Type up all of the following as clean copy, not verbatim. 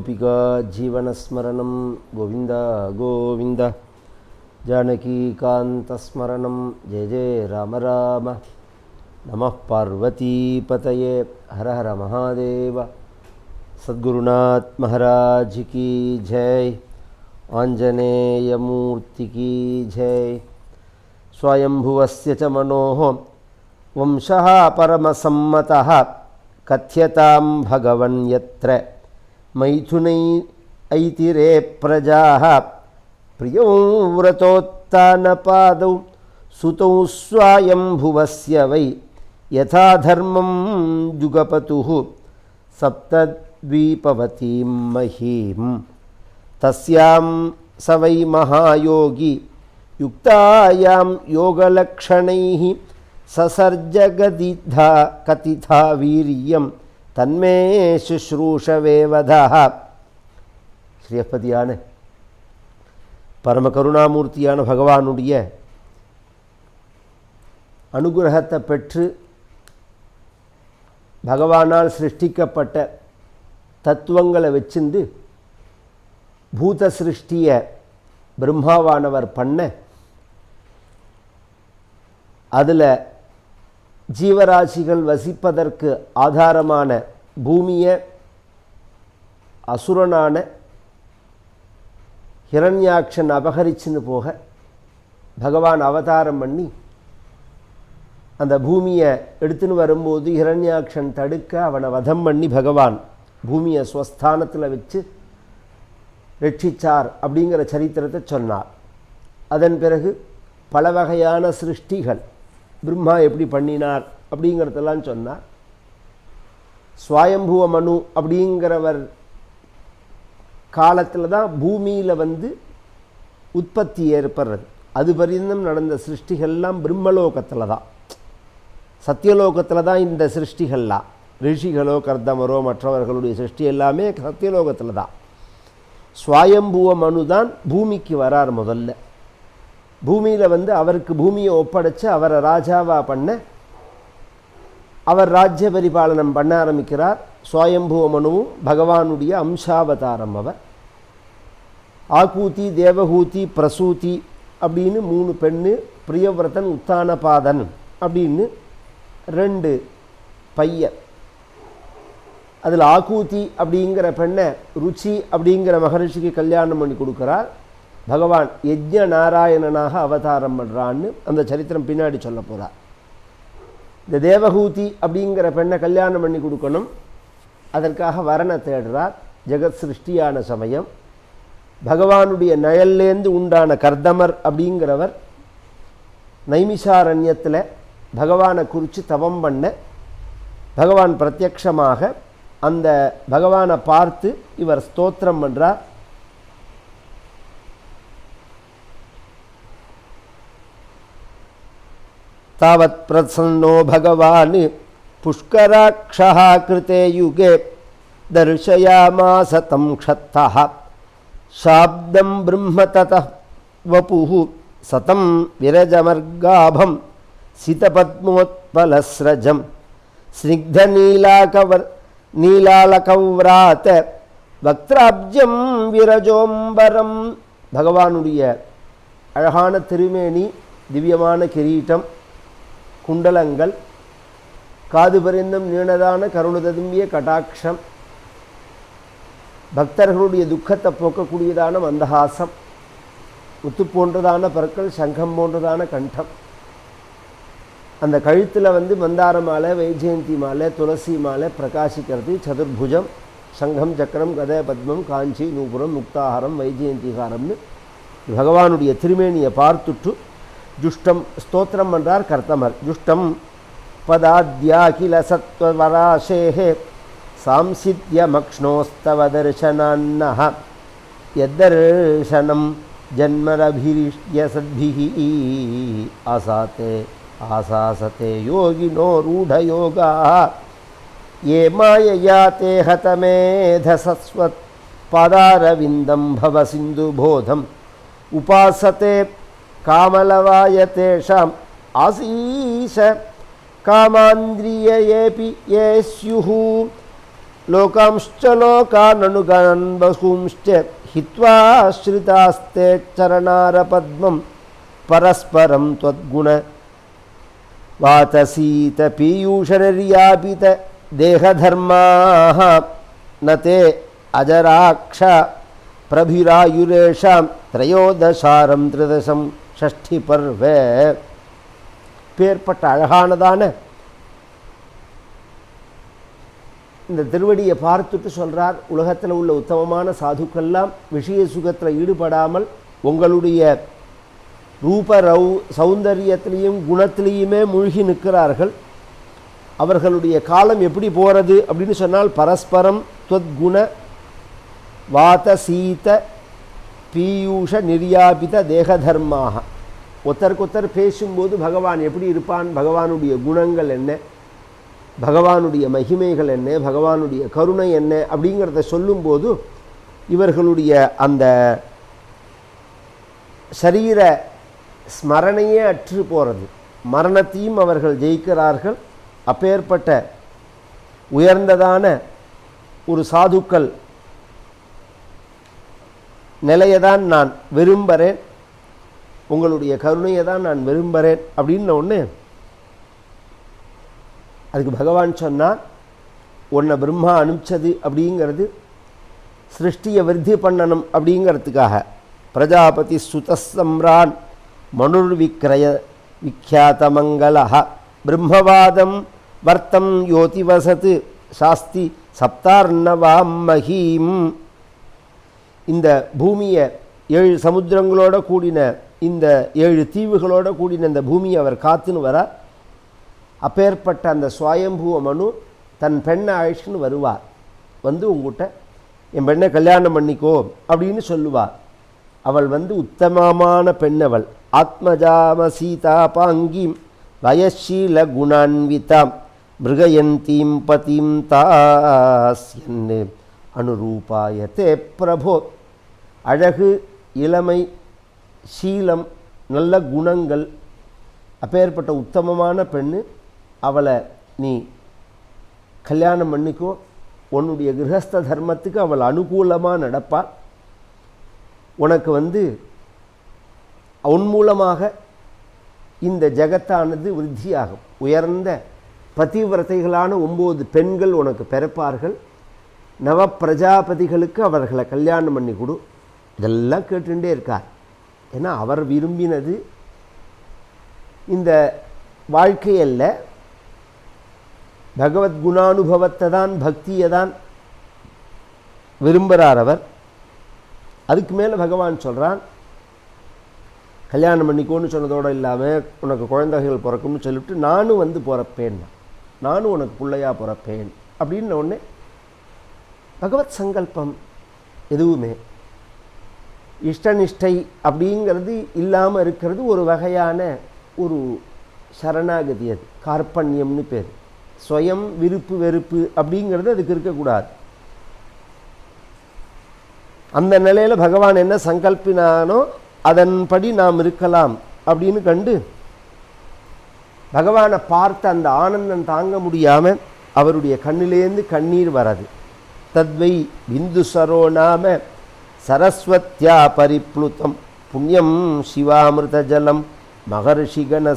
गोपिका जीवनस्मरणं गोविन्द गोविन्द जानकीकान्तस्मरणं जय जय राम राम नमः पार्वतीपतये हर हर महादेव सद्गुरुनाथ महाराज की जय आंजनेय मूर्ति की जय स्वयंभुवस्य च मनोः वंशः परमसम्मतः कथ्यतां भगवन् यत्र मैथुनै ऐतिरे प्रजाः प्रियौ व्रतोत्तानपादौ सुतौ स्वयंभुवस्य वै यथा धर्मं जुगपतुः सप्तद्वीपवतीं महीं तस्यां स वै महायोगी युक्तायां योगलक्षणैः ससर्जगदिधा कथिता वीर्यं तन्मे शुश्रूषवे वदः ஸ்ரீயப்பதியான பரம கருணாமூர்த்தியான பகவானுடைய அனுகிரகத்தை பெற்று பகவானால் சிருஷ்டிக்கப்பட்ட தத்துவங்களை வச்சிருந்து பூத சிருஷ்டியை பிரம்மாவானவர் பண்ண அதில் ஜீவராசிகள் வசிப்பதற்கு ஆதாரமான பூமியை அசுரனான ஹிரண்யாக்ஷன் அபகரிச்சுன்னு போக பகவான் அவதாரம் பண்ணி அந்த பூமியை எடுத்துன்னு வரும்போது ஹிரண்யாக்ஷன் தடுக்க அவனை வதம் பண்ணி பகவான் பூமியை ஸ்வஸ்தானத்தில் வச்சு ரட்சிச்சார் அப்படிங்கிற சரித்திரத்தை சொன்னார். அதன் பிறகு பல வகையான சிருஷ்டிகள் பிரம்மா எப்படி பண்ணினார் அப்படிங்கிறதெல்லாம் சொன்னார். ஸ்வயம்புவ மனு அப்படிங்கிறவர் காலத்தில் தான் பூமியில் உற்பத்தி ஏற்படுறது. அது பரிந்தம் நடந்த சிருஷ்டிகள்லாம் பிரம்மலோகத்தில் தான், சத்தியலோகத்தில் தான் இந்த சிருஷ்டிகள்லாம். ரிஷிகளோ கர்தமரோ மற்றவர்களுடைய சிருஷ்டி எல்லாமே சத்தியலோகத்தில் தான். ஸ்வயம்புவ மனு தான் பூமிக்கு வரார். முதல்ல பூமியில் அவருக்கு பூமியை ஒப்படைச்சு அவரை ராஜாவாக பண்ண அவர் ராஜ்ய பரிபாலனம் பண்ண ஆரம்பிக்கிறார். ஸ்வயம்புவ மனுவும் பகவானுடைய அம்சாவதாரம். அவர் ஆகூதி, தேவகூதி, பிரசூதி அப்படின்னு 3 பெண்ணு, பிரியவிரதன், உத்தானபாதன் அப்படின்னு 2 பையன். அதில் ஆகூதி அப்படிங்கிற பெண்ணை ருச்சி அப்படிங்கிற மகரிஷிக்கு கல்யாணம் பண்ணி கொடுக்குறார். பகவான் யஜ்ஞ நாராயணனாக அவதாரம் பண்ணுறான்னு அந்த சரித்திரம் பின்னாடி சொல்ல போகிறார். இந்த தேவகூதி அப்படிங்கிற பெண்ணை கல்யாணம் பண்ணி கொடுக்கணும், அதற்காக வரனை தேடுறார். ஜெகத் சிருஷ்டியான சமயம் பகவானுடைய நயல்லேருந்து உண்டான கர்தமர் அப்படிங்கிறவர் நைமிஷாரண்யத்தில் பகவானை குறித்து தவம் பண்ண பகவான் பிரத்யக்ஷமாக அந்த பகவானை பார்த்து இவர் ஸ்தோத்திரம் பண்ணுறார். தாவத் பிரசன்னோ பகவான் புஷ்கராக்ஷः கிருதே யுகே தர்ஷயாமாஸ தம் க்ஷத்தः சாப்தம் பிரம்ம ததः வபுः சதம் விரஜமர்காபம் சிதபத்மோத்பலஸ்ரஜம் ஸ்னிக்தநீலாலகவ்ராத வக்த்ராப்ஜம் விரஜோம்பரம். பகவானுடைய அழகான திருமேனி, திவ்யமான கிரீட்டம், குண்டலங்கள், காது பரிந்தும் நீண்டதான கருணததும்பிய கடாட்சம், பக்தர்களுடைய துக்கத்தை போக்கக்கூடியதான மந்தஹாசம், முத்து போன்றதான பற்கள், சங்கம் போன்றதான கண்டம், அந்த கழுத்தில் மந்தார மாலை, வைஜெயந்தி மாலை, துளசி மாலை பிரகாசிக்கிறது. சதுர்புஜம், சங்கம், சக்கரம், கதை, பத்மம், காஞ்சி, நூபுரம், முக்தாஹாரம், வைஜெயந்திகாரம்னு பகவானுடைய திருமேனியை பார்த்துட்டு ஜுஷ்டம் ஸ்தோத்திரம் பண்ணுறார் கர்த்தமர். ஜுஷ்டம் பதாத்யாகில சத்வராசேஹே சாம்சித்யமக்ஷ்ணோஸ்தவ தர்சனான்னஹ யத்தர்ஷனம் ஜன்மரபிரிஷ்ய சத்பிஹி ஆசாத்தே ஆசாசதே யோகினோ ரூಢயோகாः ये மாயயா தே ஹதமேதசஸ்வத் பாதாரவிந்தம் பவசிந்துபோதம் உபாசதே காமலவாய தேஷாம் ஆசீஷ காமாந்திரியேபி ஏ ஸ்யுः லோகாம்ஸ்ச லோகானனுகான் பகூம்ஸ்ச ஹித்வா ஸ்ரிதாஸ்தே சரணார பத்மம் பரஸ்பரம் த்வத்குண வாதசீத பீயூஷரரியாபித தேகதர்மாः நதே அஜராக்ஷ பிரபிராயுரேஷாம் த்ரயோதசாரம் த்ரிதசம் ஷஷ்டி பர்வே. பேர்பட்ட அழகானதான இந்த திருவடியை பார்த்துட்டு சொல்கிறார், உலகத்தில் உள்ள உத்தமமான சாதுக்கெல்லாம் விஷய சுகத்தில் ஈடுபடாமல் உங்களுடைய ரூப சௌந்தரியத்திலையும் குணத்திலையுமே மூழ்கி நிற்கிறார்கள். அவர்களுடைய காலம் எப்படி போகிறது அப்படின்னு சொன்னால், பரஸ்பரம் துவத்குண வாத சீத பீயூஷ நிர்யாபித தேகதர்மாக. ஒருத்தருக்கொத்தர் பேசும்போது பகவான் எப்படி இருப்பான், பகவானுடைய குணங்கள் என்ன, பகவானுடைய மகிமைகள் என்ன, பகவானுடைய கருணை என்ன அப்படிங்கிறத சொல்லும்போது இவர்களுடைய அந்த சரீர ஸ்மரணையே அற்று போகிறது. மரணத்தையும் அவர்கள் ஜெயிக்கிறார்கள். அப்பேற்பட்ட உயர்ந்ததான ஒரு சாதுக்கள் நிலையை தான் நான் விரும்புகிறேன், உங்களுடைய கருணையை தான் நான் விரும்புகிறேன் அப்படின்ன ஒன்று. அதுக்கு பகவான் சொன்னால், உன்னை பிரம்மா அனுப்பிச்சது அப்படிங்கிறது சிருஷ்டியை விருத்தி பண்ணணும் அப்படிங்கிறதுக்காக. பிரஜாபதி சுதசம்ரான் மனுர்விக்ரய விக்யாத்தமங்கலஹ பிரம்மவாதம் வர்த்தம் யோதிவசத்து சாஸ்தி சப்தார்ணவாம் மஹீம். இந்த பூமியை 7 சமுத்திரங்களோட கூடின, இந்த 7 தீவுகளோட கூடின இந்த பூமியை அவர் காத்துன்னு வரார். அப்பேற்பட்ட அந்த சுவயம்பூவ மனு தன் பெண்ணை அழைச்சின்னு வருவார். வந்து உங்ககிட்ட என் பெண்ணை கல்யாணம் பண்ணிக்கோ அப்படின்னு சொல்லுவார். அவள் வந்து உத்தமமான பெண்ணவள். ஆத்மஜாம சீதா பாங்கீம் வயசீல குணான்விதாம் மிருகயந்தீம் பதிம் தாஸ்யன்னு அனுரூபாயத்தே பிரபோ. அழகு, இளமை, சீலம், நல்ல குணங்கள், அப்பேற்பட்ட உத்தமமான பெண்ணு. அவளை நீ கல்யாணம் பண்ணிக்கோ. உன்னுடைய கிரகஸ்த தர்மத்துக்கு அவள் அனுகூலமாக நடப்பாள். உனக்கு வந்து உன் மூலமாக இந்த ஜகத்தானது விருத்தியாகும். உயர்ந்த பதிவிரதைகளான 9 பெண்கள் உனக்கு பிறப்பார்கள். நவ பிரஜாபதிகளுக்கு அவர்களை கல்யாணம் பண்ணி கொடு. இதெல்லாம் கேட்டுட்டே இருக்கார். ஏன்னா அவர் விரும்பினது இந்த வாழ்க்கையல்ல, பகவத்குணானுபவத்தை தான், பக்தியை தான் விரும்புகிறார் அவர். அதுக்கு மேலே பகவான் சொல்கிறான், கல்யாணம் பண்ணிக்கோன்னு சொன்னதோடு இல்லாமல் உனக்கு குழந்தைகள் பிறக்கும்னு சொல்லிவிட்டு நானும் வந்து பிறப்பேன், நானும் உனக்கு பிள்ளையாக பிறப்பேன் அப்படின்ன உடனே பகவத் சங்கல்பம் எதுவுமே இஷ்டநிஷ்டை அப்படிங்கிறது இல்லாமல் இருக்கிறது ஒரு வகையான ஒரு சரணாகதி. அது கார்பண்யம்னு பேர். ஸ்வயம் விருப்பு வெறுப்பு அப்படிங்கிறது அதுக்கு இருக்கக்கூடாது. அந்த நிலையில் பகவான் என்ன சங்கல்பினானோ அதன்படி நாம் இருக்கலாம் அப்படின்னு கண்டு பகவானை பார்த்த அந்த ஆனந்தம் தாங்க முடியாமல் அவருடைய கண்ணிலேருந்து கண்ணீர் வராது. தத்வை பிந்துசரோ நாம சரஸ்வத்யா பரிப்ளுதம் புண்ணியம் சிவாமிருத ஜலம் மகர்ஷிகணசேவிதம்.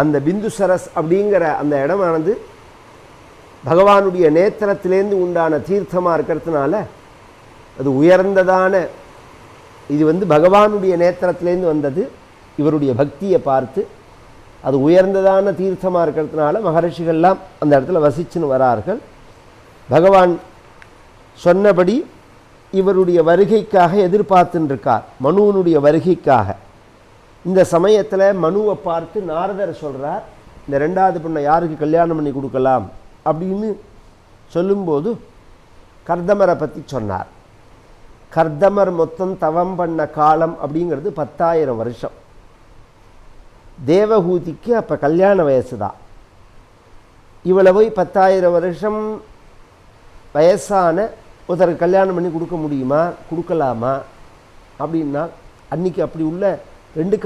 அந்த பிந்துசரஸ் அப்படிங்கிற அந்த இடமானது பகவானுடைய நேத்திரத்திலேருந்து உண்டான தீர்த்தமாக இருக்கிறதுனால அது உயர்ந்ததான, இது வந்து பகவானுடைய நேத்திரத்திலேருந்து வந்தது. இவருடைய பக்தியை பார்த்து அது உயர்ந்ததான தீர்த்தமாக இருக்கிறதுனால மகர்ஷிகள்லாம் அந்த இடத்துல வசிச்சுன்னு வரார்கள். பகவான் சொன்னபடி இவருடைய வருகைக்காக எதிர்பார்த்துருக்கார், மனுவனுடைய வருகைக்காக. இந்த சமயத்தில் மனுவை பார்த்து நாரதர் சொல்கிறார், இந்த 2வது பொண்ணை யாருக்கு கல்யாணம் பண்ணி கொடுக்கலாம் அப்படின்னு சொல்லும்போது கர்தமரை பற்றி சொன்னார். கர்தமர் மொத்தம் தவம் பண்ண காலம் அப்படிங்கிறது 10,000 வருஷம். தேவஹூதிக்கு அப்போ கல்யாண வயசு தான். இவளை போய் 10,000 வருஷம் வயசான ஒருத்தருக்கு கல்யாணம் பண்ணி கொடுக்க முடியுமா, கொடுக்கலாமா அப்படின்னா, அன்றைக்கி அப்படி உள்ள 2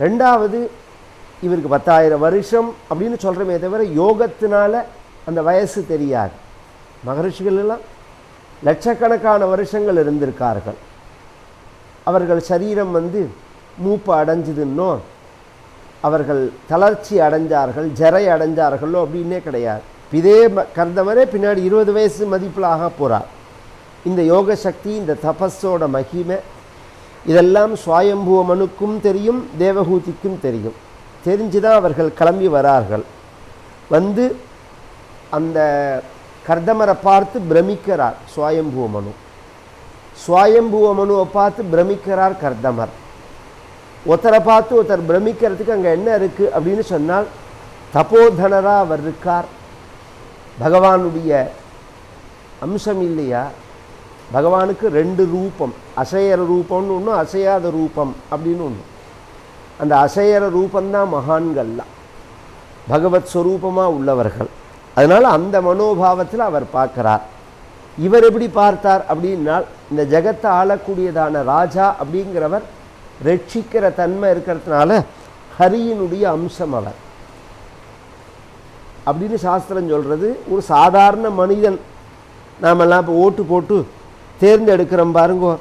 ரெண்டாவது இவருக்கு 10,000 வருஷம் அப்படின்னு சொல்கிறமே தவிர யோகத்தினால அந்த வயசு தெரியாது. மகரிஷிகள் எல்லாம் லட்சக்கணக்கான வருஷங்கள் இருந்திருக்கார்கள். அவர்கள் சரீரம் மூப்பு அடைஞ்சதுன்னோ அவர்கள் தளர்ச்சி அடைஞ்சார்கள், ஜரை அடைஞ்சார்களோ அப்படின்னே கிடையாது. இதே கர்தமரே பின்னாடி 20 வயசு மதிப்பில் ஆக போகிறார். இந்த யோக சக்தி, இந்த தபஸோட மகிமை இதெல்லாம் சுவாயம்புவ மனுக்கும் தெரியும், தேவகூதிக்கும் தெரியும். தெரிஞ்சுதான் அவர்கள் கிளம்பி வரார்கள். அந்த கர்தமரை பார்த்து பிரமிக்கிறார் சுவாயம்புவ மனு. சுவாயம்புவ மனுவை பார்த்து பிரமிக்கிறார் கர்தமர். ஒருத்தரை பார்த்து ஒருத்தர் பிரமிக்கிறதுக்கு அங்கே என்ன இருக்குது அப்படின்னு சொன்னால், தபோதனராக அவர் இருக்கார். பகவானுடைய அம்சம் இல்லையா? பகவானுக்கு 2 ரூபம், அசையற ரூபம்னு ஒன்று, அசையாத ரூபம் அப்படின்னு ஒன்று. அந்த அசையற ரூபந்தான் மகான்கள்லாம், பகவத் ஸ்வரூபமாக உள்ளவர்கள். அதனால் அந்த மனோபாவத்தில் அவர் பார்க்குறார். இவர் எப்படி பார்த்தார் அப்படின்னால், இந்த ஜகத்தை ஆளக்கூடியதான ராஜா அப்படிங்கிறவர் ரட்சிக்கிற தன்மை இருக்கிறதுனால ஹரியினுடைய அம்சம் அவர் அப்படின்னு சாஸ்திரம் சொல்கிறது. ஒரு சாதாரண மனிதன் நாமெல்லாம் இப்போ ஓட்டு போட்டு தேர்ந்தெடுக்கிறோம் பாருங்கோ,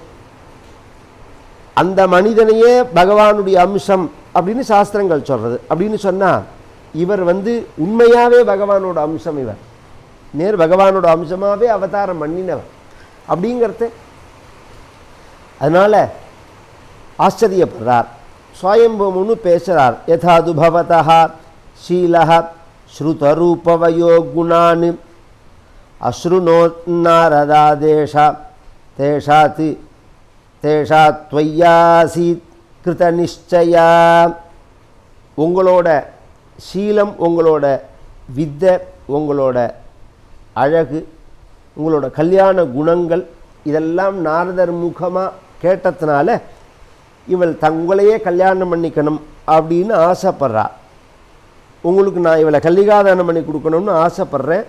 அந்த மனிதனையே பகவானுடைய அம்சம் அப்படின்னு சாஸ்திரங்கள் சொல்கிறது. அப்படின்னு சொன்னால் இவர் உண்மையாகவே பகவானோட அம்சம், இவர் நேர் பகவானோட அம்சமாகவே அவதாரம் பண்ணினவர் அப்படிங்கிறது. அதனால் ஆச்சரியப்படுறார். சுவாயம்புவனு பேசுகிறார். யதாது பவதः ஷீலः ஸ்ருதரூபவயோ குணான் அஸ்ருணோன்னாரதாதேஷ தேஷாத் தேஷாத் த்வய்யாசீத் கிருத நிச்சயா. உங்களோட சீலம், உங்களோட வித்தை, உங்களோட அழகு, உங்களோட கல்யாண குணங்கள் இதெல்லாம் நாரதர் முகமாக கேட்டதுனால இவள் தங்களையே கல்யாணம் பண்ணிக்கணும் அப்படின்னு ஆசைப்படுறா. உங்களுக்கு நான் இவளை கல்லிகாதானம் பண்ணி கொடுக்கணும்னு ஆசைப்படுறேன்,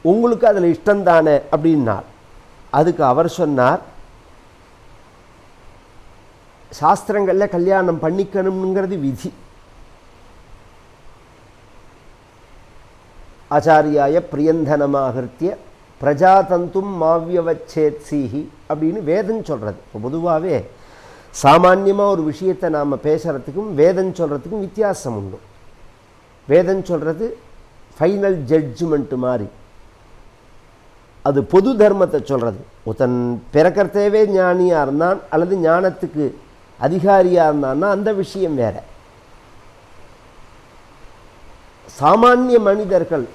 உங்களுக்கு அதில் இஷ்டந்தானே அப்படின்னார். அதுக்கு அவர் சொன்னார், சாஸ்திரங்களில் கல்யாணம் பண்ணிக்கணுங்கிறது விதி. ஆச்சாரியாய பிரியந்தனமாகிருத்திய பிரஜாதந்தும் மாவியவச்சேத்ஸீஹி அப்படின்னு வேதம் சொல்கிறது. இப்போ பொதுவாகவே சாமான்யமாக ஒரு விஷயத்தை நாம் பேசுகிறதுக்கும் வேதம் சொல்கிறதுக்கும் வித்தியாசம் உண்டு. வேதம் சொல்கிறது ஃபைனல் ஜட்ஜ்மெண்ட்டு மாதிரி, அது பொது தர்மத்தை சொல்கிறது. ஒருத்தன் பிறக்கிறதேவே ஞானியாக இருந்தான் அல்லது ஞானத்துக்கு அதிகாரியாக இருந்தான்னா அந்த விஷயம் வேறு. சாமானிய மனிதர்கள்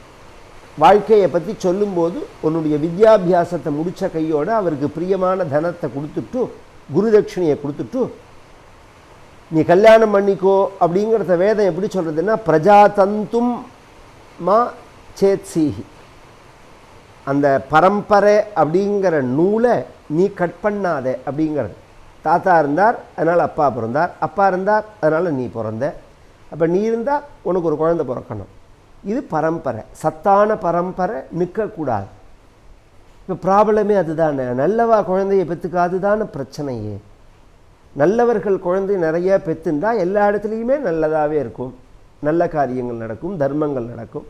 வாழ்க்கையை பற்றி சொல்லும்போது உன்னுடைய வித்யாபியாசத்தை முடித்த கையோடு அவருக்கு பிரியமான தனத்தை கொடுத்துட்டு, குருதட்சிணையை கொடுத்துட்டு நீ கல்யாணம் பண்ணிக்கோ அப்படிங்கிறத வேதம் எப்படி சொல்கிறதுன்னா, பிரஜாதந்தும் மா சேத்ஸீஹி, அந்த பரம்பரை அப்படிங்கிற நூலை நீ கட் பண்ணாத அப்படிங்கிறது. தாத்தா இருந்தார் அதனால் அப்பா பிறந்தார், அப்பா இருந்தார் அதனால் நீ பிறந்த, அப்போ நீ இருந்தால் உனக்கு ஒரு குழந்தை பிறக்கணும். இது பரம்பரை, சத்தான பரம்பரை நிற்கக்கூடாது. இப்போ ப்ராப்ளமே அதுதானே, நல்லவா குழந்தைய பெற்றுக்காது தானே பிரச்சனையே. நல்லவர்கள் குழந்தை நிறைய பெற்றுண்டா எல்லா இடத்துலையுமே நல்லதாகவே இருக்கும், நல்ல காரியங்கள் நடக்கும், தர்மங்கள் நடக்கும்.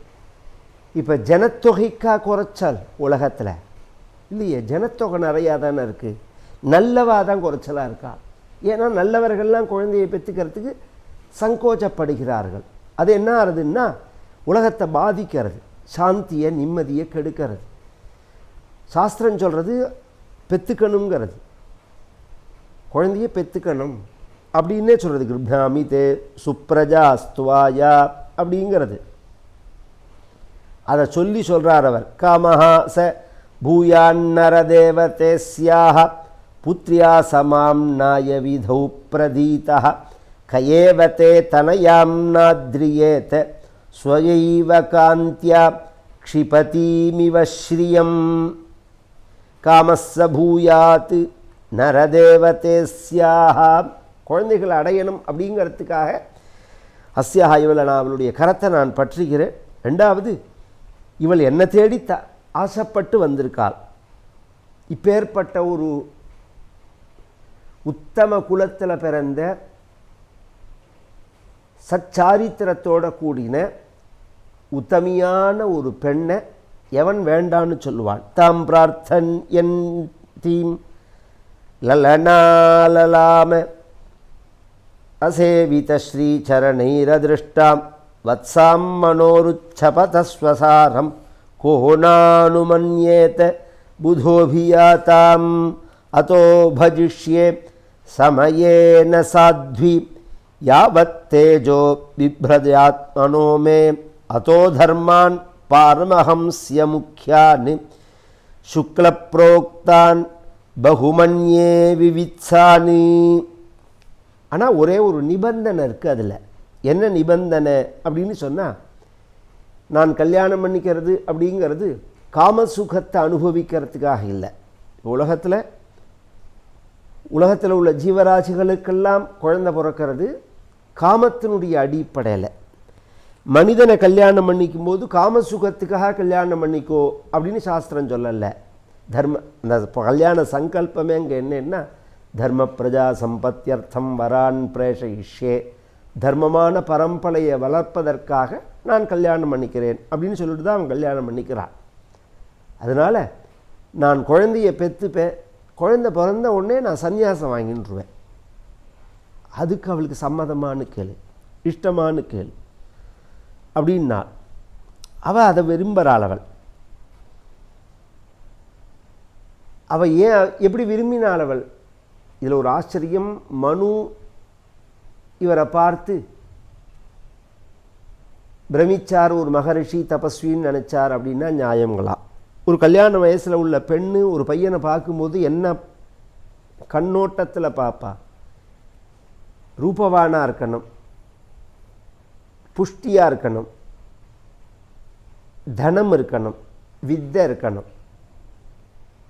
இப்போ ஜனத்தொகைக்கா குறைச்சல் உலகத்தில் இல்லையே, ஜனத்தொகை நிறையா தானே இருக்குது, நல்லவாக தான் குறைச்சலாக இருக்கா. ஏன்னா நல்லவர்கள்லாம் குழந்தையை பெற்றுக்கிறதுக்கு சங்கோச்சப்படுகிறார்கள். அது என்ன ஆகுதுன்னா உலகத்தை பாதிக்கிறது, சாந்தியை நிம்மதியை கெடுக்கிறது. சாஸ்திரம் சொல்கிறது பெற்றுக்கணுங்கிறது, குழந்தைய பெற்றுக்கணும் அப்படின்னே சொல்கிறது. கிருப்னாமி தே சுப்ரஜா ஸ்துவாயா அப்படிங்கிறது அதை சொல்லி சொல்கிறார் அவர். காமஹா ச பூயான்னரதேவதேஸ்யாக புத்ரியா சமாம் நாய விதௌ பிரதீதா கயேவதே தனயாம் நாத்ரியேத ஸ்வயைவ காந்தியா க்ஷிபதீமிவ ஸ்ரியம். காமஸ்ஸ பூயாத் நரதேவதேஸ்யாக, குழந்தைகளை அடையணும் அப்படிங்கிறதுக்காக அஸ்யாக இவளை நான் அவளுடைய கரத்தை நான் பற்றுகிறேன். ரெண்டாவது, இவள் என்னை தேடி ஆசைப்பட்டு வந்திருக்காள். இப்பேற்பட்ட உத்தம குலத்தில் பிறந்த சச்சாரித்திரத்தோட கூடின உத்தமியான ஒரு பெண்ணை எவன் வேண்டான்னு சொல்லுவான். தாம் பிரார்த்தன் என் தீம் லலனாலலாம அசேவித ஸ்ரீச்சரணைரதிருஷ்டாம் வத்சாம் மனோருச்சபதஸ்வசாரம் கோனானுமன்யேத புதோபியாதாம் அதோ பஜிஷ்யே சமயேன சாத்வி யாவத் தேஜோ பிப்ரத்யாத்மனோ மே அதோ தர்மான் பாரமஹம்ஸ்ய முக்கியான் சுக்லப்ரோக்தான் பகுமன்யே விவித்சானி. ஆனால் ஒரே ஒரு நிபந்தனை இருக்குது. அதில் என்ன நிபந்தனை அப்படின்னு சொன்னால், நான் கல்யாணம் பண்ணிக்கிறது அப்படிங்கிறது காமசுகத்தை அனுபவிக்கிறதுக்காக இல்லை. உலகத்தில் உள்ள ஜீவராசிகளுக்கெல்லாம் குழந்தை பிறக்கிறது காமத்தினுடைய அடிப்படையில். மனிதனை கல்யாணம் பண்ணிக்கும் போது காமசுகத்துக்காக கல்யாணம் பண்ணிக்கோ அப்படின்னு சாஸ்திரம் சொல்லலை. இந்த கல்யாண சங்கல்பமே அங்கே என்னன்னா, தர்ம பிரஜா சம்பத்தியர்த்தம் வரான் பிரேஷயிஷ்யே, தர்மமான பரம்பரையை வளர்ப்பதற்காக நான் கல்யாணம் பண்ணிக்கிறேன் அப்படின்னு சொல்லிட்டு தான் அவன் கல்யாணம் பண்ணிக்கிறான். அதனால் நான் குழந்தையை பெற்றுப்பேன், குழந்தை பிறந்த உடனே நான் சன்னியாசம் வாங்கிட்டுருவேன். அதுக்கு அவளுக்கு சம்மதமான கேளு, இஷ்டமான கேளு அப்படின்னா அவள் அதை விரும்புகிறாள். அவள் ஏன் எப்படி விரும்பினாள் அவள்? இதில் ஒரு ஆச்சரியம். மனு இவரை பார்த்து பிரமிச்சார், ஒரு மகரிஷி தபஸ்வின்னு நினச்சார் அப்படின்னா நியாயங்களாம். ஒரு கல்யாண வயசில் உள்ள பெண்ணு ஒரு பையனை பார்க்கும்போது என்ன கண்ணோட்டத்தில் பார்ப்பா? ரூபவானாக இருக்கணும், புஷ்டியாக இருக்கணும், தனம் இருக்கணும், வித்தை இருக்கணும்.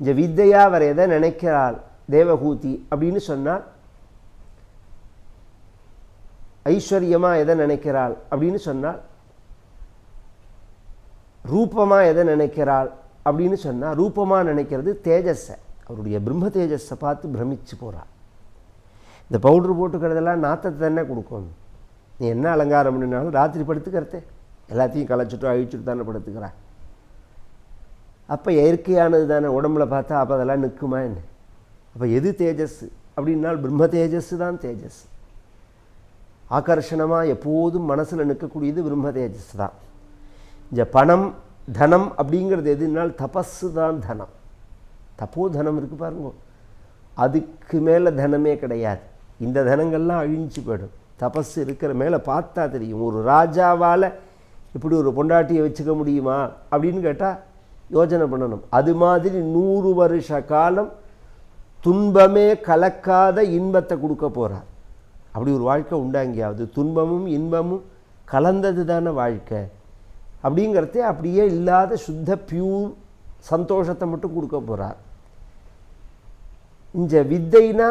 இந்த வித்தையாக அவர் எதை நினைக்கிறாள் தேவகூதி அப்படின்னு சொன்னால், ஐஸ்வர்யமாக எதை நினைக்கிறாள் அப்படின்னு சொன்னால், ரூபமாக எதை நினைக்கிறாள் அப்படின்னு சொன்னால், ரூபமாக நினைக்கிறது தேஜஸை, அவருடைய பிரம்ம தேஜஸை பார்த்து பிரமிச்சு போகிறாள். இந்த பவுட்ரு போட்டுக்கிறதெல்லாம் நாத்தத்தை தானே கொடுக்கும். நீ என்ன அலங்காரம் பண்ணினாலும் ராத்திரி படுத்துக்கிறதே எல்லாத்தையும் களைச்சிட்டு அழிச்சுட்டு தானே படுத்துக்கிறான். அப்போ இயற்கையானது தானே, உடம்புல பார்த்தா அப்போ அதெல்லாம் நிற்குமா என்ன? அப்போ எது தேஜஸ் அப்படின்னால் பிரம்ம தேஜஸ் தான் தேஜஸ். ஆகர்ஷணமாக எப்போதும் மனசில் நிற்கக்கூடியது பிரம்ம தேஜஸ் தான். இந்த பணம் தனம் அப்படிங்கிறது எதுனால் தபஸு தான் தனம். தப்போ தனம் இருக்குது பாருங்க, அதுக்கு மேலே தனமே கிடையாது. இந்த தனங்கள்லாம் அழிஞ்சு போயிடும். தபஸ் இருக்கிற மேலே பார்த்தா தெரியும். ஒரு ராஜாவால் இப்படி ஒரு பொண்டாட்டியை வச்சுக்க முடியுமா அப்படின்னு கேட்டால் யோஜனை பண்ணணும். அது மாதிரி 100 வருஷ காலம் துன்பமே கலக்காத இன்பத்தை கொடுக்க போகிறார். அப்படி ஒரு வாழ்க்கை உண்டாங்கியாவது துன்பமும் இன்பமும் கலந்தது தானே வாழ்க்கை. அப்படிங்கிறதே அப்படியே இல்லாத சுத்த பியூர் சந்தோஷத்தை மட்டும் கொடுக்க போகிறார். இந்த வித்தைனா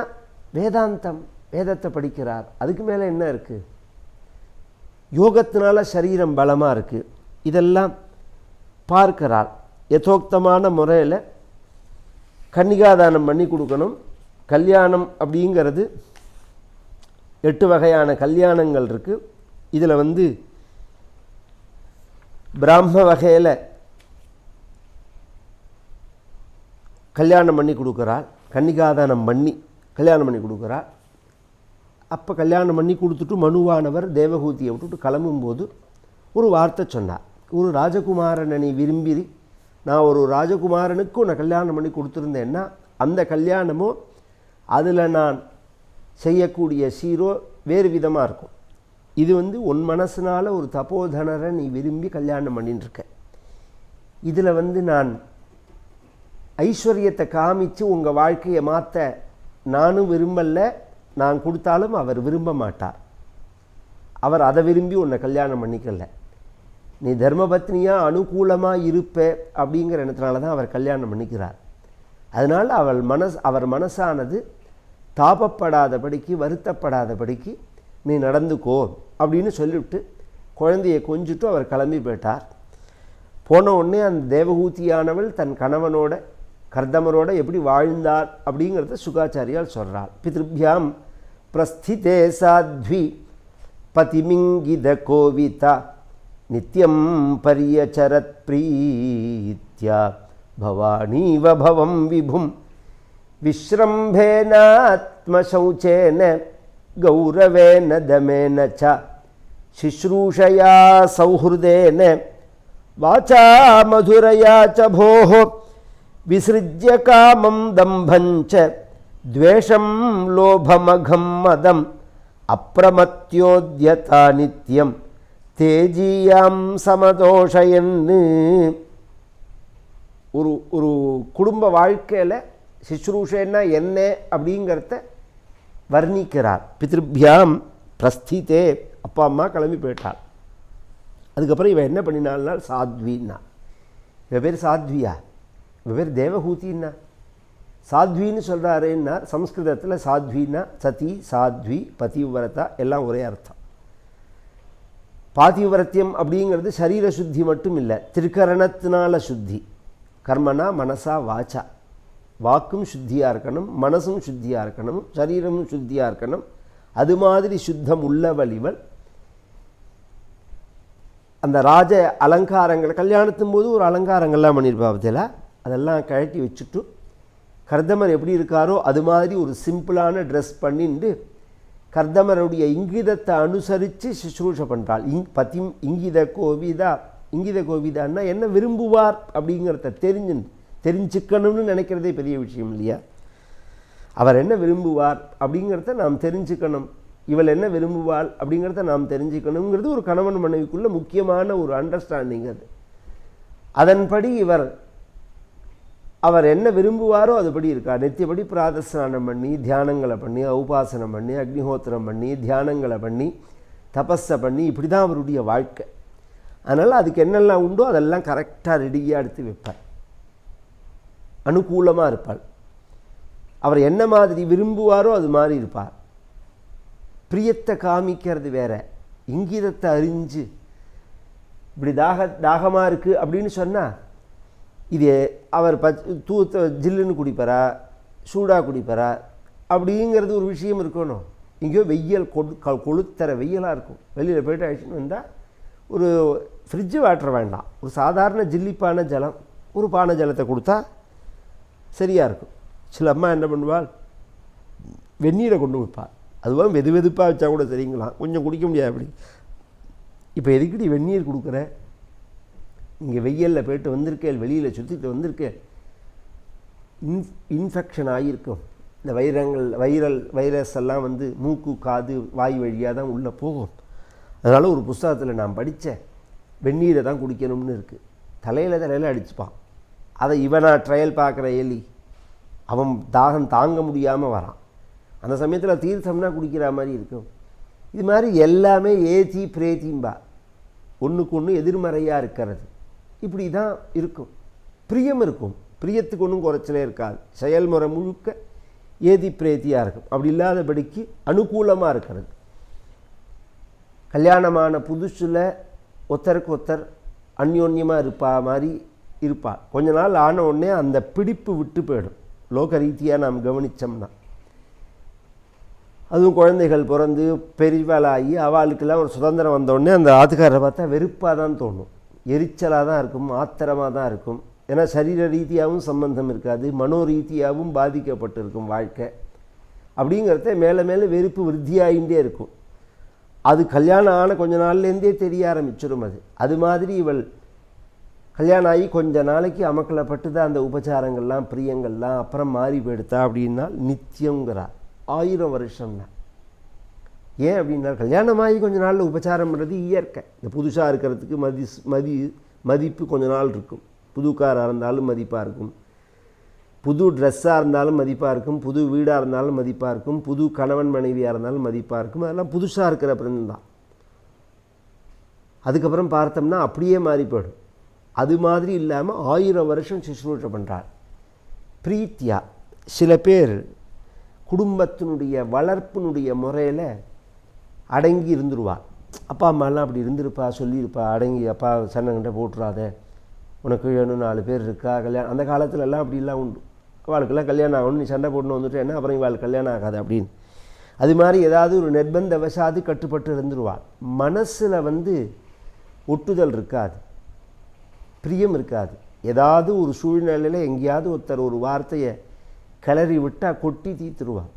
வேதாந்தம், வேதத்தை படிக்கிறார். அதுக்கு மேலே என்ன இருக்குது? யோகத்தினால சரீரம் பலமாக இருக்குது. இதெல்லாம் பார்க்கிறார். யதோக்தமான முறையில் கன்னிகாதானம் பண்ணி கொடுக்கணும். கல்யாணம் அப்படிங்கிறது 8 வகையான கல்யாணங்கள் இருக்குது. இதில் பிராம வகையில் கல்யாணம் பண்ணி கொடுக்குறார். கன்னிகாதானம் பண்ணி கல்யாணம் பண்ணி கொடுக்குறார். அப்போ கல்யாணம் பண்ணி கொடுத்துட்டு மனுவானவர் தேவகூதியை விட்டுட்டு கிளம்பும்போது ஒரு வார்த்தை சொன்னார். ஒரு ராஜகுமாரனை நீ விரும்பி, நான் ஒரு ராஜகுமாரனுக்கு உன்னை கல்யாணம் பண்ணி கொடுத்துருந்தேன்னா அந்த கல்யாணமோ அதில் நான் செய்யக்கூடிய சீரோ வேறு விதமாக இருக்கும். இது உன் மனசினால் ஒரு தபோதனரை நீ விரும்பி கல்யாணம் பண்ணிட்டுருக்க. இதில் நான் ஐஸ்வர்யத்தை காமிச்சு உங்கள் வாழ்க்கையை மாற்ற நானும் விரும்பலை. நான் கொடுத்தாலும் அவர் விரும்ப மாட்டார். அவர் அதை விரும்பி உன்னை கல்யாணம் பண்ணிக்கல. நீ தர்மபத்னியாக அனுகூலமாக இருப்ப அப்படிங்கிற எண்ணத்தினால தான் அவர் கல்யாணம் பண்ணிக்கிறார். அதனால் அவர் மனசானது தாபப்படாதபடிக்கு வருத்தப்படாதபடிக்கு நீ நடந்துக்கோ அப்படின்னு சொல்லிவிட்டு குழந்தையை கொஞ்சிட்டு அவர் கிளம்பி போயிட்டார். போன உடனே அந்த தேவகூதியானவள் தன் கணவனோட கர்தமரோட எப்படி வாழ்ந்தார் அப்படிங்கிறத சுகாச்சாரியால் சொல்கிறார். பித்ருபியாம் பிரஸ்திதே சாத்வி பதிமிங்கித கோவிதா நித்யம் பரியச்சரத் பிரீத்யா பவானீவ பவம் விபும் விஸ்ரம்பேனாத்மசௌச்சேன கௌரவேன தமேன ச சிஸ்ரூஷயா சௌஹ்ருதேன வாசா மதுரயா ச போஹ விசிருஜ்ய காமம் தம்பஞ்ச த்வேஷம் லோபமகம் மதம் அப்ரமத்யோத்யதா நித்யம் தேஜியாம் சமதோஷயன்னு. ஒரு குடும்ப வாழ்க்கையில் சிஸ்ரூஷன்னா என்ன அப்படிங்கிறத வர்ணிக்கிறார். பித்ருபியாம் பிரஸ்திதே, அப்பா அம்மா கிளம்பி போயிட்டாள். அதுக்கப்புறம் இவன் என்ன பண்ணினால்னால் சாத்வின்னா. இவ பேர் சாத்வியா, இவ பேர் தேவஹூத்தின்னா. சாத்வின்னு சொல்கிறாருன்னா சம்ஸ்கிருதத்தில் சாத்வின்னா சதி, சாத்வி, பதிவிரதா எல்லாம் ஒரே அர்த்தம். பாதிவிரத்தியம் அப்படிங்கிறது சரீர சுத்தி மட்டும் இல்லை, திரிகரணத்தினால சுத்தி. கர்மனா மனசா வாச்சா, வாக்கும் சுத்தியாக இருக்கணும், மனசும் சுத்தியாக இருக்கணும், சரீரமும் சுத்தியாக இருக்கணும். அது மாதிரி சுத்தம் உள்ளவளிவள். அந்த ராஜ அலங்காரங்கள் கல்யாணத்தும் போது ஒரு அலங்காரங்கள்லாம் பண்ணியிருப்பா பத்தியில், அதெல்லாம் கழட்டி வச்சுட்டு கர்தமர் எப்படி இருக்காரோ அது மாதிரி ஒரு சிம்பிளான ட்ரெஸ் பண்ணிட்டு கர்தமருடைய இங்கிதத்தை அனுசரித்து சுஷ்ரூஷை பண்ணுறாள். பதிம் இங்கித கோவிதா. இங்கித கோவிதான்னா என்ன விரும்புவார் அப்படிங்கிறத தெரிஞ்சுக்கணும்னு நினைக்கிறதே பெரிய விஷயம் இல்லையா? அவர் என்ன விரும்புவார் அப்படிங்கிறத நாம் தெரிஞ்சுக்கணும், இவள் என்ன விரும்புவாள் அப்படிங்கிறத நாம் தெரிஞ்சுக்கணுங்கிறது ஒரு கணவன் மனைவிக்குள்ள முக்கியமான ஒரு அண்டர்ஸ்டாண்டிங். அது அதன்படி அவர் என்ன விரும்புவாரோ அதுபடி இருக்கார். நித்தியபடி பிராதஸ்நானம் பண்ணி, தியானங்களை பண்ணி, உபாசனம் பண்ணி, அக்னிஹோத்திரம் பண்ணி, தியானங்களை பண்ணி, தபஸை பண்ணி, இப்படி தான் அவருடைய வாழ்க்கை. அதனால் அதுக்கு என்னெல்லாம் உண்டோ அதெல்லாம் கரெக்டாக ரெடியாக எடுத்து வைப்பார், அனுகூலமாக இருப்பாள். அவர் என்ன மாதிரி விரும்புவாரோ அது மாதிரி இருப்பார். பிரியத்தை காமிக்கிறது வேற, இங்கிதத்தை அறிஞ்சு இப்படி தாகமாக இருக்குது அப்படின்னு சொன்னால் இது அவர் ஜில்லுன்னு குடிப்பாரா, சூடாக குடிப்பாரா அப்படிங்கிறது ஒரு விஷயம் இருக்கணும். இங்கேயோ வெயில் கொளுத்தர வெயிலாக இருக்கும், வெளியில் போய்ட்டு அழிச்சுன்னு வந்தால் ஒரு ஃப்ரிட்ஜு வாட்டர் வேண்டாம், ஒரு சாதாரண ஜில்லிப்பான ஜலம், ஒரு பானை ஜலத்தை கொடுத்தா சரியாக இருக்கும். சில அம்மா என்ன பண்ணுவாள், வெந்நீரை கொண்டு வைப்பாள். அதுவாக வெது வெதுப்பாக வச்சா கூட சரிங்களாம், கொஞ்சம் குடிக்க முடியாது. அப்படி இப்போ எதுக்கடி வெந்நீர் கொடுக்குற, இங்கே வெயிலில் போய்ட்டு வந்திருக்கேன், வெளியில் சுற்றிட்டு வந்திருக்கேன், இன்ஃபெக்ஷன் ஆகியிருக்கும். இந்த வைரஸ் எல்லாம் வந்து மூக்கு, காது, வாய் வழியாக தான் உள்ளே போகும். அதனால் ஒரு புஸ்தகத்தில் நான் படித்தேன், வெந்நீரை தான் குடிக்கணும்னு இருக்குது. தலையில் அடிச்சுப்பான். அதை இவனா ட்ரையல் பார்க்குற எலி, அவன் தாகம் தாங்க முடியாமல் வரான். அந்த சமயத்தில் தீர்த்தம்னா குடிக்கிற மாதிரி இருக்கும். இது மாதிரி எல்லாமே ஏத்தி பிரேத்திம்பா, ஒன்றுக்கு ஒன்று எதிர்மறையாக இருக்கிறது. இப்படி தான் இருக்கும். பிரியம் இருக்கும், பிரியத்துக்கு ஒன்றும் குறைச்சலே இருக்காது. செயல்முறை முழுக்க ஏதி பிரேத்தியாக இருக்கும். அப்படி இல்லாதபடிக்கு அனுகூலமாக இருக்கிறது. கல்யாணமான புதுசில் ஒருத்தருக்கு ஒருத்தர் அந்யோன்யமாக இருப்பா மாதிரி இருப்பாள். கொஞ்ச நாள் ஆன உடனே அந்த பிடிப்பு விட்டு போயிடும். லோக ரீதியாக நாம் கவனித்தோம்னா, அதுவும் குழந்தைகள் பிறந்து பெரியவாளாகி அவளுக்கெல்லாம் ஒரு சுதந்திரம் வந்தோடனே அந்த ஆத்துக்காரரை பார்த்தா வெறுப்பாக தான் தோணும், எரிச்சலாக தான் இருக்கும், ஆத்திரமாக தான் இருக்கும். ஏன்னா சரீர ரீதியாகவும் சம்பந்தம் இருக்காது, மனோ ரீதியாகவும் பாதிக்கப்பட்டிருக்கும் வாழ்க்கை. அப்படிங்கிறத மேலே மேலே வெறுப்பு விருத்தியாகின்றே இருக்கும். அது கல்யாணம் ஆன கொஞ்ச நாள்லேருந்தே தெரிய ஆரம்பிச்சிடும். அது மாதிரி இவள் கல்யாணம் ஆகி கொஞ்ச நாளைக்கு அமக்கலப்பட்டு தான் அந்த உபச்சாரங்கள்லாம் பிரியங்கள்லாம் அப்புறம் மாறி போயிடுத்தா. அப்படின்னா நித்தியங்கிறார், 1000 வருஷம்னா. ஏன் அப்படின்னா கல்யாணமாகி கொஞ்ச நாளில் உபச்சாரம் பண்ணுறது இயற்கை. இந்த புதுசாக இருக்கிறதுக்கு மதிப்பு கொஞ்ச நாள் இருக்கும். புது காராக இருந்தாலும் மதிப்பாக இருக்கும், புது ட்ரெஸ்ஸாக இருந்தாலும் மதிப்பாக இருக்கும், புது வீடாக இருந்தாலும் மதிப்பாக இருக்கும், புது கணவன் மனைவியாக இருந்தாலும் மதிப்பாக இருக்கும். அதெல்லாம் புதுசாக இருக்கிற பிறந்தான். அதுக்கப்புறம் பார்த்தோம்னா அப்படியே மாறி போயிடும். அது மாதிரி இல்லாமல் 1000 வருஷம் சுஷ்ரூஷை பண்ணுறார் பிரீத்தியா. சில பேர் குடும்பத்தினுடைய வளர்ப்பினுடைய முறையில் அடங்கி இருந்துருவாள். அப்பா அம்மாலாம் அப்படி இருந்திருப்பா, சொல்லியிருப்பா, அடங்கி அப்பா சன்னங்கிட்ட போட்டுறாத, உனக்கு வேணும் 4 பேர் இருக்கா கல்யாணம். அந்த காலத்துலலாம் அப்படிலாம் உண்டு. அவளுக்கெல்லாம் கல்யாணம் ஆகணும், நீ சண்டை போட்டுன்னு வந்துட்டு என்ன அப்புறம் இவாளுக்கு கல்யாணம் ஆகாது அப்படின்னு. அது மாதிரி ஏதாவது ஒரு நிர்பந்த வசாது கட்டுப்பட்டு இருந்துருவாள். மனசில் ஒட்டுதல் இருக்காது, பிரியம் இருக்காது. ஏதாவது ஒரு சூழ்நிலையில் எங்கேயாவது ஒருத்தர் ஒரு வார்த்தையை கிளறி விட்டால் கொட்டி தீத்துருவாள்.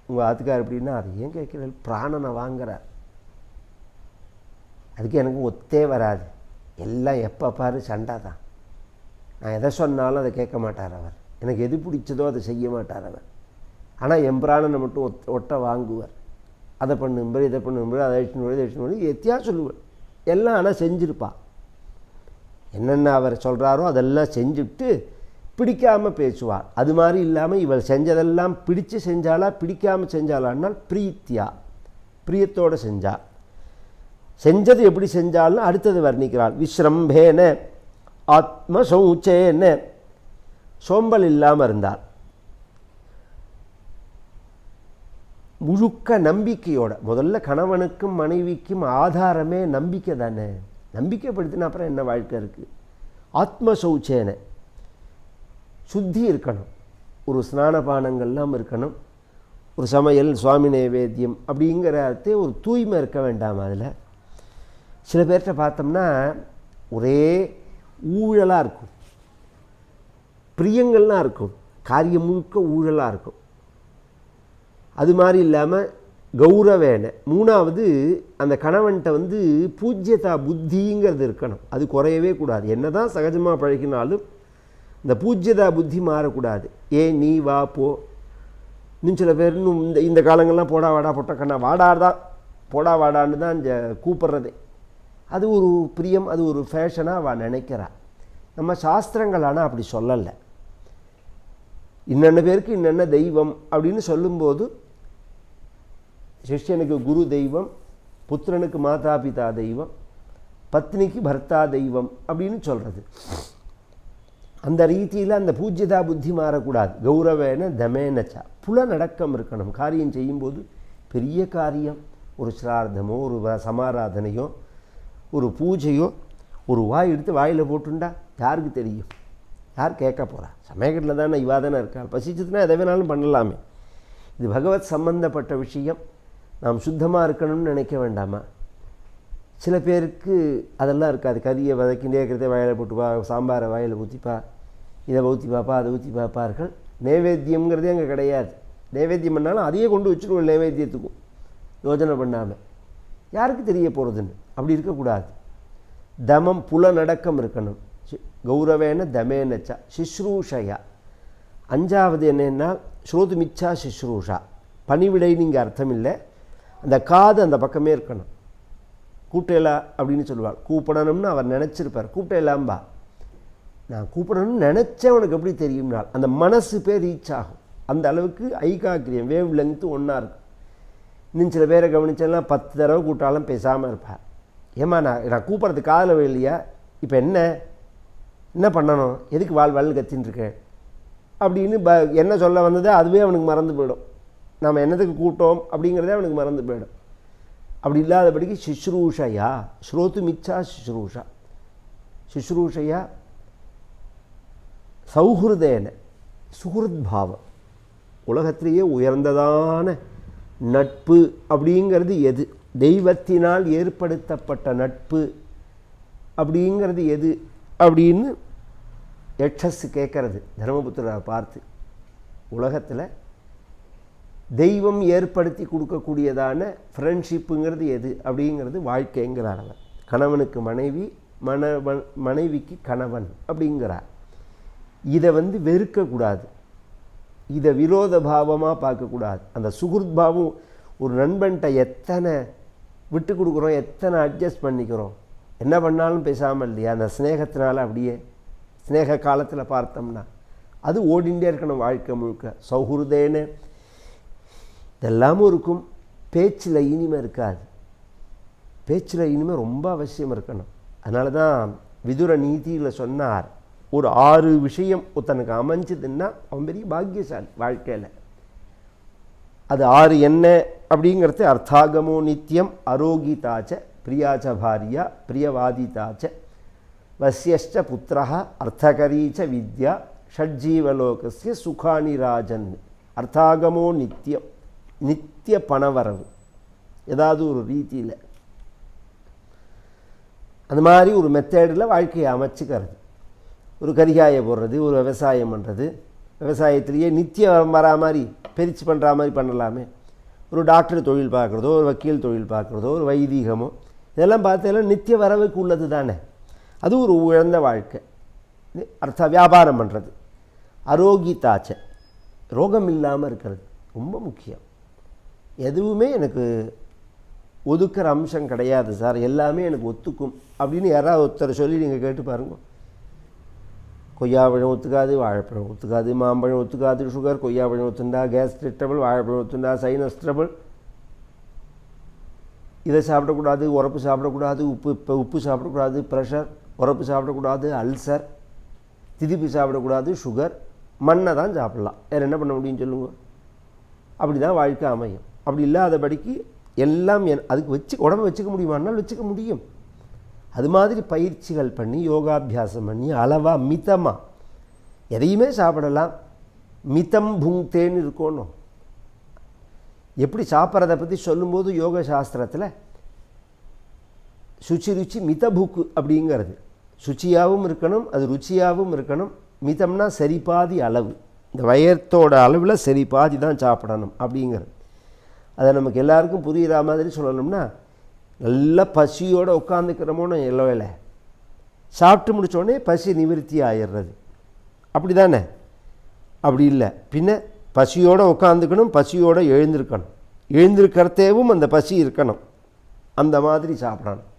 உங்கள் ஆத்துக்கார் எப்படின்னா, அது ஏன் கேட்குற, பிராணனை வாங்குறார், அதுக்கு எனக்கு ஒத்தே வராது, எல்லாம் எப்போ பாரு சண்டை தான், நான் எதை சொன்னாலும் அதை கேட்க மாட்டார் அவர், எனக்கு எது பிடிச்சதோ அதை செய்ய மாட்டார் அவர், ஆனால் என் பிராணனை மட்டும் ஒட்ட வாங்குவார், அதை பண்ணும்போது இதை பண்ணும்போது அதை இதை எத்தியா சொல்லுவார் எல்லாம். ஆனால் செஞ்சுருப்பாள், என்னென்ன அவர் சொல்கிறாரோ அதெல்லாம் செஞ்சுட்டு பிடிக்காமல் பேசுவாள். அது மாதிரி இல்லாமல் இவள் செஞ்சதெல்லாம் பிடிச்சு செஞ்சாலா பிடிக்காமல் செஞ்சாலான்னால் பிரீத்தியா, பிரியத்தோடு செஞ்சாள். செஞ்சது எப்படி செஞ்சாலும் அடுத்தது வர்ணிக்கிறாள். விஸ்ரம்பேன ஆத்மசௌச்சேன, சோம்பல் இல்லாமல் இருந்தாள். முழுக்க நம்பிக்கையோட, முதல்ல கணவனுக்கும் மனைவிக்கும் ஆதாரமே நம்பிக்கை தானே, நம்பிக்கைப்படுத்தின அப்புறம் என்ன வாழ்க்கை இருக்குது. ஆத்மசௌச்சேன, சுத்தி இருக்கணும், ஒரு ஸ்நானபானங்கள்லாம் இருக்கணும், ஒரு சமையல் சுவாமி நைவேத்தியம் அப்படிங்கிறதே ஒரு தூய்மை இருக்க வேண்டாம். அதில் சில பேர்கிட்ட பார்த்தோம்னா ஒரே ஊழலாக இருக்கும், பிரியங்கள்லாம் இருக்கும், காரியம் முழுக்க ஊழலாக இருக்கும். அது மாதிரி இல்லாமல் கௌரவேன, மூணாவது அந்த கணவன்கிட்ட பூஜ்யதா புத்திங்கிறது இருக்கணும், அது குறையவே கூடாது. என்ன தான் சகஜமாக பழகினாலும் இந்த பூஜ்யதா புத்தி மாறக்கூடாது. ஏன் நீ வா போ, இன்னும் சில பேர் இன்னும் இந்த காலங்கள்லாம் போடா வாடா பொட்டக்கண்ணா வாடாதான் போடா வாடான்னு தான் இந்த கூப்பிட்றதே. அது ஒரு பிரியம், அது ஒரு ஃபேஷனாக அவள் நினைக்கிறா. நம்ம சாஸ்திரங்கள் ஆனால் அப்படி சொல்லலை. இன்னென்ன பேருக்கு இன்னென்ன தெய்வம் அப்படின்னு சொல்லும்போது, சிஷ்யனுக்கு குரு தெய்வம், புத்திரனுக்கு மாதா பிதா தெய்வம், பத்னிக்கு பர்த்தா தெய்வம் அப்படின்னு சொல்கிறது. அந்த ரீதியில் அந்த பூஜ்யதா புத்தி மாறக்கூடாது. கௌரவேன தமேனச்சா, புலநடக்கம் இருக்கணும். காரியம் செய்யும்போது பெரிய காரியம், ஒரு சிரார்த்தமோ ஒரு சமாராதனையோ ஒரு பூஜையோ ஒரு வாய் எடுத்து வாயில் போட்டுண்டா யாருக்கு தெரியும், யார் கேட்க போகிறா? சமயக்கட்டில் தானே இவா தானே இருக்கா, பசிச்சதுன்னா எதை வேணாலும் பண்ணலாமே. இது பகவத் சம்பந்தப்பட்ட விஷயம், நாம் சுத்தமாக இருக்கணும்னு நினைக்க வேண்டாமா? சில பேருக்கு அதெல்லாம் இருக்காது. கறியை வதக்கிண்டே இருக்கிறதே வாயில் போட்டுப்பா, சாம்பாரை வாயில் ஊற்றிப்பா, இதை ஊற்றி பாப்பா, அதை ஊற்றி பார்ப்பார்கள். நைவேத்தியங்கிறதே அங்கே கிடையாது. நைவேத்தியம் பண்ணாலும் அதையே கொண்டு வச்சுருவோம் நைவேத்தியத்துக்கும், யோஜனை பண்ணாமல். யாருக்கு தெரிய போகிறதுன்னு அப்படி இருக்கக்கூடாது. தமம் புலநடக்கம் இருக்கணும். கௌரவேன தமேனச்சா சிஸ்ரூஷையா. 5வது என்னென்னா ஸ்ரோதுமிச்சா சிஸ்ரூஷா, பணிவிடைன்னு இங்கே அர்த்தம் இல்லை. அந்த காது அந்த பக்கமே இருக்கணும். கூட்டையலா அப்படின்னு சொல்லுவாள். கூப்பிடணும்னு அவர் நினச்சிருப்பார், கூட்டையலாம்பா, நான் கூப்பிடணும்னு நினச்சேன், உனக்கு எப்படி தெரியும்னால் அந்த மனசு பேர் ரீச் ஆகும். அந்த அளவுக்கு ஐகாக்கிரியம், வேவ் லெங்க்த்து ஒன்றா இருக்கும். இன்னும் சில பேரை கவனிச்செல்லாம் 10 தடவை கூட்டாலும் பேசாமல் இருப்பார். ஏம்மா நான் கூப்பிட்றதுக்கு காதில் இல்லையா, இப்போ என்ன பண்ணணும், எதுக்கு வாழ் கத்தின்னு இருக்கேன் அப்படின்னு என்ன சொல்ல வந்ததோ அதுவே அவனுக்கு மறந்து போயிடும். நாம் என்னத்துக்கு கூட்டோம் அப்படிங்கிறதே அவனுக்கு மறந்து போயிடும். அப்படி இல்லாதபடிக்கு சிஸ்ரூஷையா, ஸ்ரோத்து மிச்சா சிஸ்ரூஷா, சிஸ்ரூஷையா சௌஹிருதேன, சுஹൃத் பாவம். உலகத்திலேயே உயர்ந்ததான நட்பு அப்படிங்கிறது எது, தெய்வத்தினால் ஏற்படுத்தப்பட்ட நட்பு அப்படிங்கிறது எது அப்படின்னு யட்சஸ் கேட்கறது தர்மபுத்திரரை பார்த்து. உலகத்தில் தெய்வம் ஏற்படுத்தி கொடுக்கக்கூடியதான ஃப்ரெண்ட்ஷிப்புங்கிறது எது அப்படிங்கிறது வாழ்க்கைங்கிறார் அவர். கணவனுக்கு மனைவி, மனைவிக்கு கணவன் அப்படிங்கிறார். இதை வெறுக்கக்கூடாது, இதை விரோத பாவமாக பார்க்கக்கூடாது. அந்த சுகுர்த் பாவம், ஒரு நண்பன்கிட்ட எத்தனை விட்டு கொடுக்குறோம், எத்தனை அட்ஜஸ்ட் பண்ணிக்கிறோம், என்ன பண்ணாலும் பேசாமல் இல்லையா, அந்த ஸ்னேகத்தினால அப்படியே ஸ்னேக காலத்தில் பார்த்தோம்னா அது ஓடிண்டே இருக்கணும் வாழ்க்கை முழுக்க. சௌஹிருதேன்னு இதெல்லாமும் இருக்கும். பேச்சில் இனிமை இருக்காது, பேச்சில் இனிமை ரொம்ப அவசியம் இருக்கணும். அதனால தான் விதுர நீதியில் சொன்னார், ஒரு 6 விஷயம் ஒருத்தனுக்கு அமைஞ்சதுன்னா அவன் பெரிய பாக்கியசாலி வாழ்க்கையில். அது 6 என்ன அப்படிங்கிறது அர்த்தாகமோ நித்தியம், அரோகிதாச்ச, பிரியாச்ச பாரியா, பிரியவாதிதாச்ச, வசியஷ்ட புத்திரः அர்த்தகரீச்ச வித்யா ஷட்ஜீவலோகஸ்ய சுகானி ராஜன். அர்த்தாகமோ நித்தியம், நித்திய பணவரவு ஏதாவது ஒரு ரீதியில் அந்த மாதிரி ஒரு மெத்தேடில் வாழ்க்கையை அமைச்சுக்கிறது. ஒரு கரிகாயை போடுறது, ஒரு விவசாயம் பண்ணுறது, விவசாயத்திலேயே நித்தியம் வரா மாதிரி பிரித்து பண்ணுற மாதிரி பண்ணலாமே. ஒரு டாக்டர் தொழில் பார்க்குறதோ, ஒரு வக்கீல் தொழில் பார்க்குறதோ, ஒரு வைதீகமோ, இதெல்லாம் பார்த்தெல்லாம் நித்திய வரவுக்கு உள்ளது தானே. அது ஒரு உயர்ந்த வாழ்க்கை. அர்த்த வியாபாரம் பண்ணுறது. ஆரோக்கியத்தாச்ச, ரோகம் இல்லாமல் இருக்கிறது ரொம்ப முக்கியம். எதுவுமே எனக்கு ஒதுக்கிற அம்சம் கிடையாது சார், எல்லாமே எனக்கு ஒத்துக்கும் அப்படின்னு யாராவது ஒருத்தர் சொல்லி நீங்கள் கேட்டு பாருங்க. கொய்யாப்பழம் ஒத்துக்காது, வாழைப்பழம் ஒத்துக்காது, மாம்பழம் ஒத்துக்காது, சுகர், கொய்யாப்பழம் ஒத்துண்டா கேஸ்ட்ரிக் ட்ரபிள், வாழைப்பழம் ஒத்துண்டா சைனஸ் ட்ரபிள், இதை சாப்பிடக்கூடாது, உரப்பு சாப்பிடக்கூடாது, உப்பு சாப்பிடக்கூடாது, ப்ரெஷர், உரப்பு சாப்பிடக்கூடாது, அல்சர், திதிப்பு சாப்பிடக்கூடாது, சுகர், மண்ணை தான் சாப்பிட்லாம். வேறு என்ன பண்ண முடியும்னு சொல்லுங்க. அப்படி தான் வாழ்க்கை அமையும். அப்படி இல்லாதபடிக்கு எல்லாம் அதுக்கு உடம்பை வச்சுக்க முடியுமானால் வச்சுக்க முடியும். அது மாதிரி பயிற்சிகள் பண்ணி யோகாபியாசம் பண்ணி அளவாக மிதமாக எதையுமே சாப்பிடலாம். மிதம் புங்தேன்னு இருக்கணும். எப்படி சாப்பிட்றதை பற்றி சொல்லும்போது யோக சாஸ்திரத்தில் சுச்சி ருச்சி மிதபுக்கு அப்படிங்கிறது. சுச்சியாகவும் இருக்கணும், அது ருச்சியாகவும் இருக்கணும். மிதம்னா சரிபாதி அளவு, இந்த வயத்தோட அளவில் சரிபாதி தான் சாப்பிடணும் அப்படிங்கிறது. அதை நமக்கு எல்லாருக்கும் புரிகிற மாதிரி சொல்லணும்னா, நல்ல பசியோடு உட்காந்துக்கிறோமோன்னு எல்லோவில் சாப்பிட்டு முடித்தோடனே பசி நிவர்த்தி ஆயிடுறது. அப்படி தானே? அப்படி இல்லை. பின்ன பசியோடு உட்காந்துக்கணும், பசியோடு எழுந்திருக்கணும், எழுந்திருக்கிறதேவும் அந்த பசி இருக்கணும். அந்த மாதிரி சாப்பிடணும்.